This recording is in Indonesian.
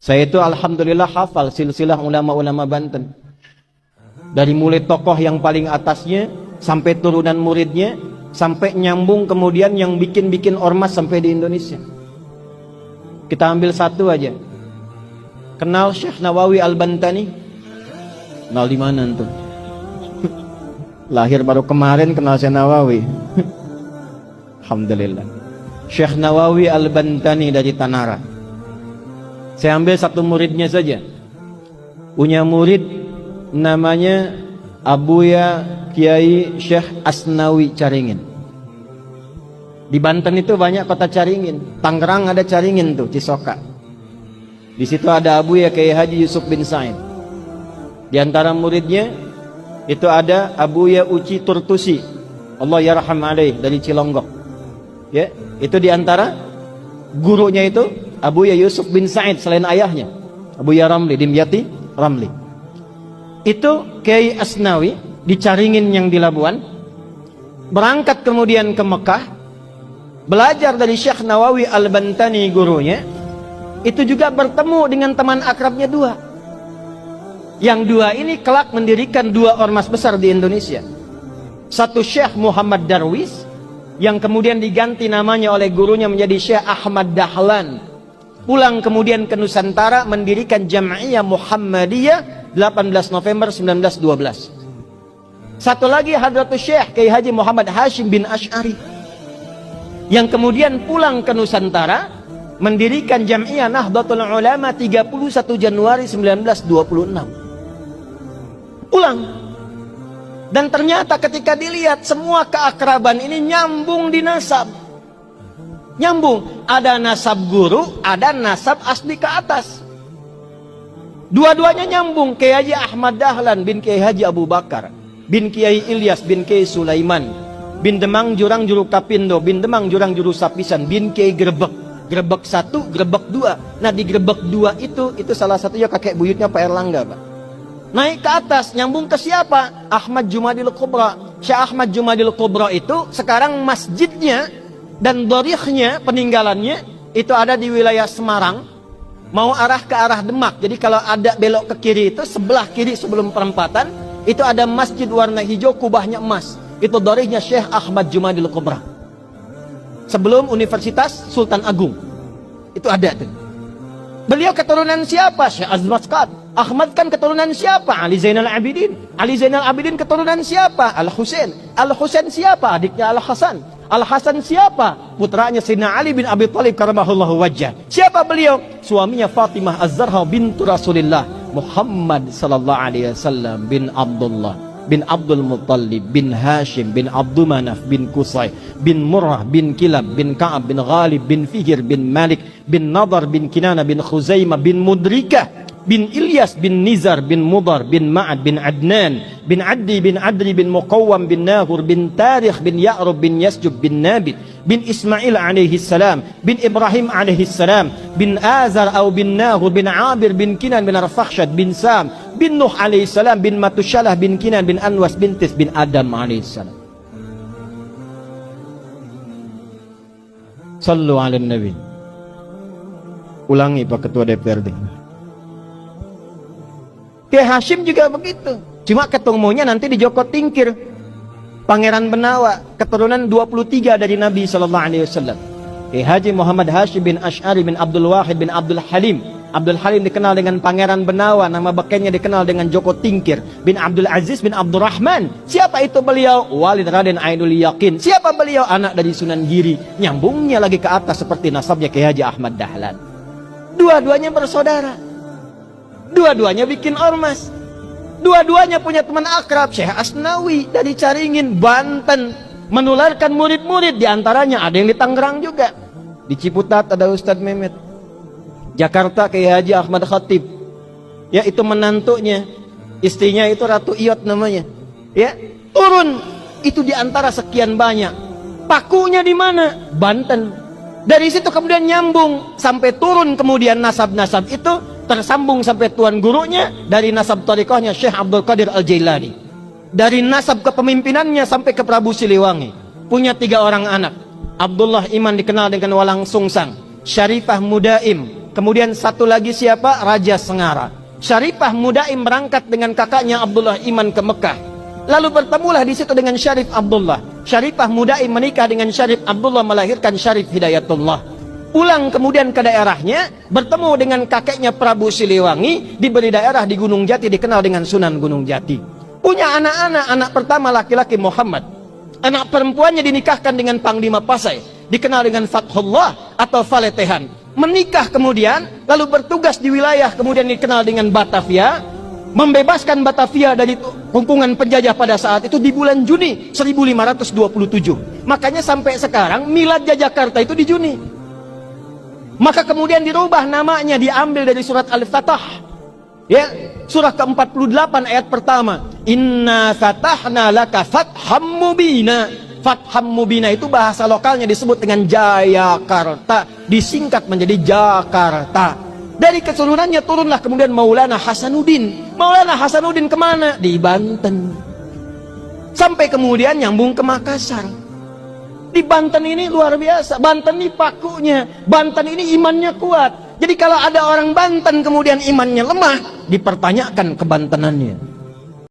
Saya itu alhamdulillah hafal silsilah ulama-ulama Banten. Dari mulai tokoh yang paling atasnya sampai turunan muridnya, sampai nyambung kemudian yang bikin-bikin ormas sampai di Indonesia. Kita ambil satu aja. Kenal Syekh Nawawi Al-Bantani? Kenal di mana tuh? Lahir baru kemarin kenal Syekh Nawawi. Alhamdulillah. Syekh Nawawi Al-Bantani dari Tanara. Saya ambil satu muridnya saja. Punya murid namanya Abuya Kiai Syekh Asnawi Caringin. Di Banten itu banyak kota Caringin. Tangerang ada Caringin tuh, Cisoka. Di situ ada Abuya Kiai Haji Yusuf bin Said. Di antara muridnya itu ada Abuya Uci Turtusi, Allah yarham alaih, dari Cilonggok. Ya, itu di antara gurunya itu Abuya Yusuf bin Said selain ayahnya, Abuya Ramli, Dimyati Ramli. Itu Kiai Asnawi di Caringin yang di Labuan. Berangkat kemudian ke Mekah, belajar dari Syekh Nawawi Al-Bantani gurunya. Itu juga bertemu dengan teman akrabnya dua. Yang dua ini kelak mendirikan dua ormas besar di Indonesia. Satu Syekh Muhammad Darwis, yang kemudian diganti namanya oleh gurunya menjadi Syekh Ahmad Dahlan. Pulang kemudian ke Nusantara mendirikan Jam'iyah Muhammadiyah 18 November 1912. Satu lagi Hadratus Syekh Kiai Haji Muhammad Hashim bin Asy'ari, yang kemudian pulang ke Nusantara mendirikan Jam'iyah Nahdlatul Ulama 31 Januari 1926. Pulang. Dan ternyata ketika dilihat semua keakraban ini nyambung di nasab. Nyambung, ada nasab guru, ada nasab asli ke atas. Dua-duanya nyambung. Kiai Haji Ahmad Dahlan bin Kiai Haji Abu Bakar bin Kiai Ilyas bin Kiai Sulaiman bin Demang Jurang Juru Kapindo bin Demang Jurang Juru Sapisan bin Kiai Grebek. Grebek 1, Grebek 2. Nah di Grebek 2 itu salah satunya kakek buyutnya Pak Erlangga, Pak. Naik ke atas, nyambung ke siapa? Ahmad Jumadil Kubra. Syekh Ahmad Jumadil Kubra itu sekarang masjidnya dan dorikhnya, peninggalannya itu ada di wilayah Semarang, mau arah ke arah Demak. Jadi kalau ada belok ke kiri itu sebelah kiri sebelum perempatan itu ada masjid warna hijau, kubahnya emas. Itu dorikhnya Syekh Ahmad Jumadil Kubra. Sebelum Universitas Sultan Agung itu ada tuh. Beliau keturunan siapa? Syekh Azmat Skat. Ahmad kan keturunan siapa? Ali Zainal Abidin. Ali Zainal Abidin keturunan siapa? Al-Husain. Al-Husain siapa? Adiknya Al-Hasan. Al-Hasan siapa? Putranya Sayyidina Ali bin Abi Thalib karamahullahu wajhah. Siapa beliau? Suaminya Fatimah Az-Zahra bintu Rasulillah Muhammad sallallahu alaihi wasallam bin Abdullah bin Abdul Muttalib bin Hashim bin Abdul Manaf bin Qusay bin Murrah bin Kilab bin Ka'ab bin Ghalib bin Fihir bin Malik bin Nadar bin Kinana bin Khuzaimah bin Mudrikah bin Ilyas bin Nizar bin Mudar bin Ma'ad bin Adnan bin Addi bin Adri bin Muqawwam bin Nahur bin Tarikh bin Ya'rub bin Yasjub bin Nabit bin Ismail alaihi salam bin Ibrahim alaihi salam bin Azar atau bin Nahur bin Abir bin Kinan bin Arfakhshad bin Sam bin Nuh alaihi salam bin Matushalah bin Kinan bin Anwas bin Tis bin Adam alaihi salam. Sallu ala Nabi. Ulangi Pak Ketua DPRD. Kiai Hashim juga begitu. Cuma ketemunya nanti di Joko Tingkir. Pangeran Benawa, keturunan 23 dari Nabi sallallahu alaihi wasallam. Kiai Haji Muhammad Hashim bin Asy'ari bin Abdul Wahid bin Abdul Halim. Abdul Halim dikenal dengan Pangeran Benawa, nama bekennya dikenal dengan Joko Tingkir bin Abdul Aziz bin Abdurrahman. Siapa itu beliau? Walid Raden Ainul Yakin. Siapa beliau? Anak dari Sunan Giri. Nyambungnya lagi ke atas seperti nasabnya Kiai Haji Ahmad Dahlan. Dua-duanya bersaudara. Dua-duanya bikin ormas. Dua-duanya punya teman akrab, Syekh Asnawi dari Caringin, Banten, menularkan murid-murid. Di antaranya ada yang di Tangerang juga. Di Ciputat ada Ustadz Mehmet. Jakarta Kiai Haji Ahmad Khatib. Ya itu menantunya. Istrinya itu Ratu Iyot namanya. Ya, turun itu di antara sekian banyak. Pakunya di mana? Banten. Dari situ kemudian nyambung sampai turun kemudian nasab-nasab itu tersambung sampai tuan gurunya dari nasab tariqahnya Syekh Abdul Qadir Al-Jailani. Dari nasab kepemimpinannya sampai ke Prabu Siliwangi. Punya 3 orang anak. Abdullah Iman dikenal dengan Walang Sungsang, Syarifah Mudaim, Kemudian satu lagi siapa? Raja Sengara. Syarifah Mudaim berangkat dengan kakaknya Abdullah Iman ke Mekah. Lalu bertemulah di situ dengan Syarif Abdullah. Syarifah Mudaim menikah dengan Syarif Abdullah, melahirkan Syarif Hidayatullah. Pulang kemudian ke daerahnya, bertemu dengan kakeknya Prabu Siliwangi, diberi daerah di Gunung Jati, dikenal dengan Sunan Gunung Jati. Punya anak-anak, anak pertama laki-laki Muhammad. Anak perempuannya dinikahkan dengan Panglima Pasai, dikenal dengan Fathullah atau Faletehan. Menikah kemudian, lalu bertugas di wilayah kemudian dikenal dengan Batavia, membebaskan Batavia dari kumpungan penjajah pada saat itu di bulan Juni 1527. Makanya sampai sekarang milad Jakarta itu di Juni. Maka kemudian dirubah namanya, diambil dari surat Al-Fatah. Ya, surah ke-48 ayat pertama. Inna fatahna laka fatham mubina. Fatham mubina itu bahasa lokalnya disebut dengan Jayakarta, disingkat menjadi Jakarta. Dari keseluruhannya turunlah kemudian Maulana Hasanuddin. Maulana Hasanuddin kemana? Di Banten. Sampai kemudian nyambung ke Makassar. Di Banten ini luar biasa. Banten ini pakunya. Banten ini imannya kuat. Jadi kalau ada orang Banten kemudian imannya lemah, dipertanyakan kebantenannya.